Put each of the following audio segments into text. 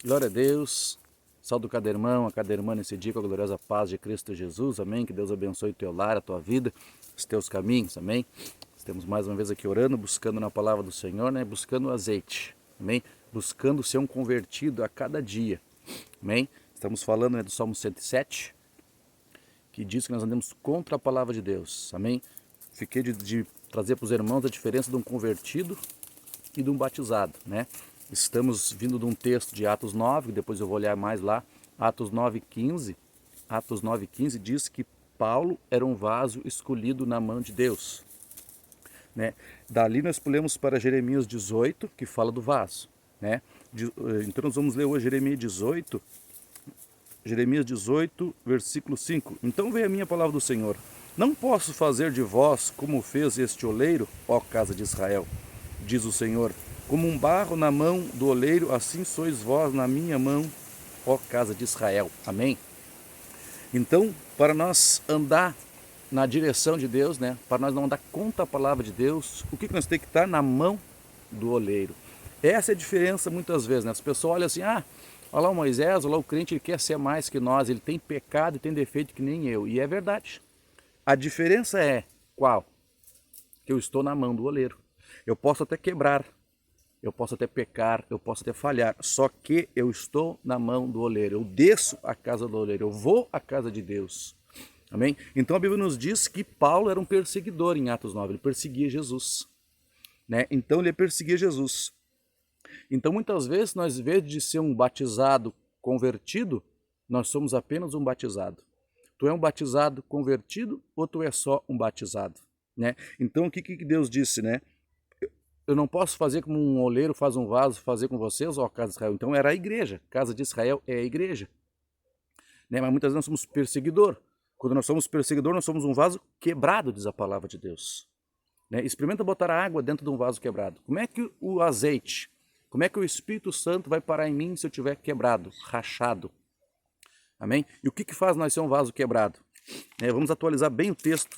Glória a Deus. Salve cada irmão, a cada irmã nesse dia com a gloriosa paz de Cristo Jesus. Amém. Que Deus abençoe o teu lar, a tua vida, os teus caminhos. Amém. Estamos mais uma vez aqui orando, buscando na palavra do Senhor, né? Buscando o azeite. Amém. Buscando ser um convertido a cada dia. Amém. Estamos falando, né, do Salmo 107, que diz que nós andamos contra a palavra de Deus. Amém. Fiquei de trazer para os irmãos a diferença de um convertido e de um batizado, né? Estamos vindo de um texto de Atos 9, que depois eu vou olhar mais lá, Atos 9:15. Atos 9:15 diz que Paulo era um vaso escolhido na mão de Deus, né? Dali nós pulamos para Jeremias 18, que fala do vaso, né? Então nós vamos ler hoje Jeremias 18, versículo 5. Então veio a minha palavra do Senhor: não posso fazer de vós como fez este oleiro, ó casa de Israel, diz o Senhor. Como um barro na mão do oleiro, assim sois vós na minha mão, ó casa de Israel. Amém? Então, para nós andar na direção de Deus, né? Para nós não andar contra a palavra de Deus, o que nós temos que estar na mão do oleiro? Essa é a diferença muitas vezes, né? As pessoas olham assim, olha lá o Moisés, olha lá o crente, ele quer ser mais que nós, ele tem pecado e tem defeito que nem eu. E é verdade. A diferença é qual? Que eu estou na mão do oleiro. Eu posso até quebrar, eu posso até pecar, eu posso até falhar, só que eu estou na mão do oleiro, eu desço a casa do oleiro, eu vou à casa de Deus. Amém? Então a Bíblia nos diz que Paulo era um perseguidor em Atos 9, ele perseguia Jesus, né? Então ele perseguia Jesus. Então muitas vezes nós, em vez de ser um batizado convertido, nós somos apenas um batizado. Tu é um batizado convertido ou tu é só um batizado, né? Então o que Deus disse, né? Eu não posso fazer como um oleiro faz um vaso, fazer com vocês, ó casa de Israel. Então era a igreja. Casa de Israel é a igreja, né? Mas muitas vezes nós somos perseguidor. Quando nós somos perseguidor, nós somos um vaso quebrado, diz a palavra de Deus, né? Experimenta botar água dentro de um vaso quebrado. Como é que o azeite, como é que o Espírito Santo vai parar em mim se eu tiver quebrado, rachado? Amém? E o que faz nós ser um vaso quebrado? Vamos atualizar bem o texto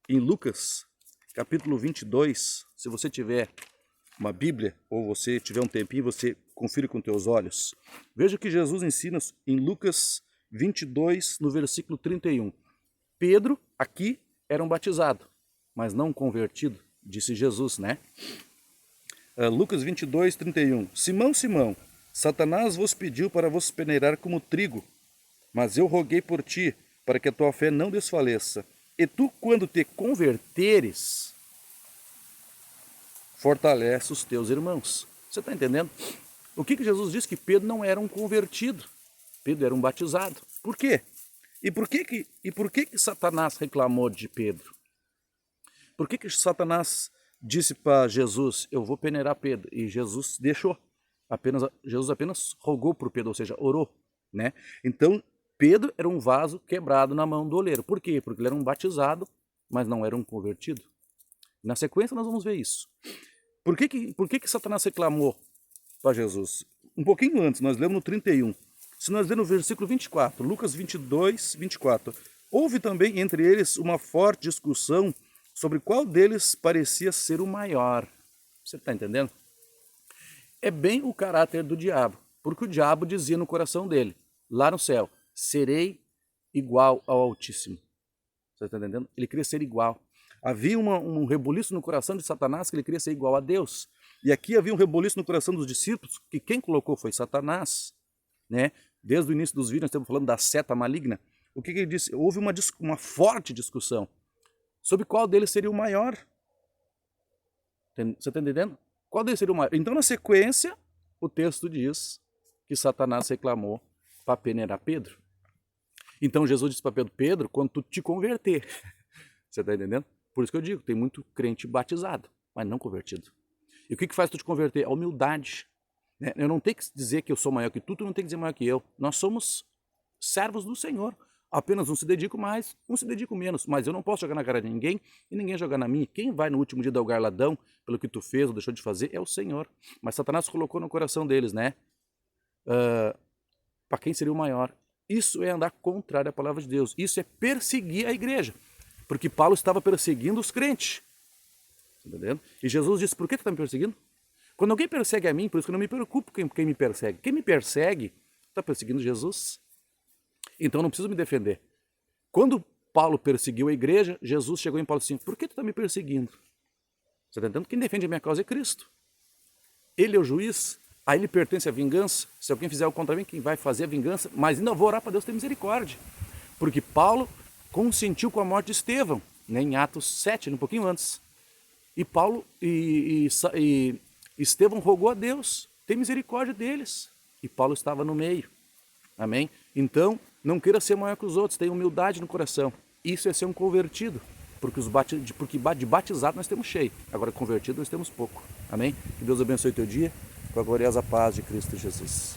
em Lucas, capítulo 22. Se você tiver uma Bíblia, ou você tiver um tempinho, você confira com teus olhos. Veja o que Jesus ensina em Lucas 22, no versículo 31. Pedro, aqui, era um batizado, mas não um convertido, disse Jesus, né? Lucas 22, 31. Simão, Simão, Satanás vos pediu para vos peneirar como trigo, mas eu roguei por ti, para que a tua fé não desfaleça. E tu, quando te converteres, fortalece os teus irmãos. Você está entendendo? O que Jesus disse? Que Pedro não era um convertido. Pedro era um batizado. Por quê? E por que Satanás reclamou de Pedro? Por que Satanás disse para Jesus, eu vou peneirar Pedro? E Jesus deixou. Jesus apenas rogou por Pedro, ou seja, orou, né? Então, Pedro era um vaso quebrado na mão do oleiro. Por quê? Porque ele era um batizado, mas não era um convertido. Na sequência nós vamos ver isso. Por que Satanás reclamou para Jesus? Um pouquinho antes, nós lemos no 31. Se nós lermos no versículo 24, Lucas 22, 24. Houve também entre eles uma forte discussão sobre qual deles parecia ser o maior. Você está entendendo? É bem o caráter do diabo, porque o diabo dizia no coração dele, lá no céu, serei igual ao Altíssimo. Você está entendendo? Ele queria ser igual. Havia um rebuliço no coração de Satanás que ele queria ser igual a Deus. E aqui havia um rebuliço no coração dos discípulos que quem colocou foi Satanás, né? Desde o início dos vídeos nós estamos falando da seta maligna. O que ele disse? Houve uma forte discussão sobre qual deles seria o maior. Você está entendendo? Qual deles seria o maior? Então na sequência o texto diz que Satanás reclamou para peneirar Pedro. Então Jesus disse para Pedro, Pedro, quando tu te converter, você está entendendo? Por isso que eu digo, tem muito crente batizado, mas não convertido. E o que faz tu te converter? A humildade. Né? Eu não tenho que dizer que eu sou maior que tu não tem que dizer maior que eu. Nós somos servos do Senhor. Apenas um se dedica mais, um se dedica menos. Mas eu não posso jogar na cara de ninguém e ninguém jogar na minha. Quem vai no último dia dar o garladão pelo que tu fez ou deixou de fazer é o Senhor. Mas Satanás colocou no coração deles, né? Para quem seria o maior. Isso é andar contrário à palavra de Deus. Isso é perseguir a igreja. Porque Paulo estava perseguindo os crentes. Entendendo? E Jesus disse, por que tu está me perseguindo? Quando alguém persegue a mim, por isso que eu não me preocupo com quem me persegue. Quem me persegue está perseguindo Jesus. Então eu não preciso me defender. Quando Paulo perseguiu a igreja, Jesus chegou em Paulo e disse assim, por que tu está me perseguindo? Você está entendendo? Quem defende a minha causa é Cristo. Ele é o juiz, a ele pertence a vingança. Se alguém fizer algo contra mim, quem vai fazer a vingança? Mas ainda vou orar para Deus ter misericórdia. Porque Paulo consentiu com a morte de Estevão, né, em Atos 7, um pouquinho antes. E Paulo e Estevão rogou a Deus, tem misericórdia deles. E Paulo estava no meio. Amém? Então, não queira ser maior que os outros, tenha humildade no coração. Isso é ser um convertido. Porque de batizado nós temos cheio. Agora, convertido nós temos pouco. Amém? Que Deus abençoe o teu dia com a gloriosa paz de Cristo Jesus.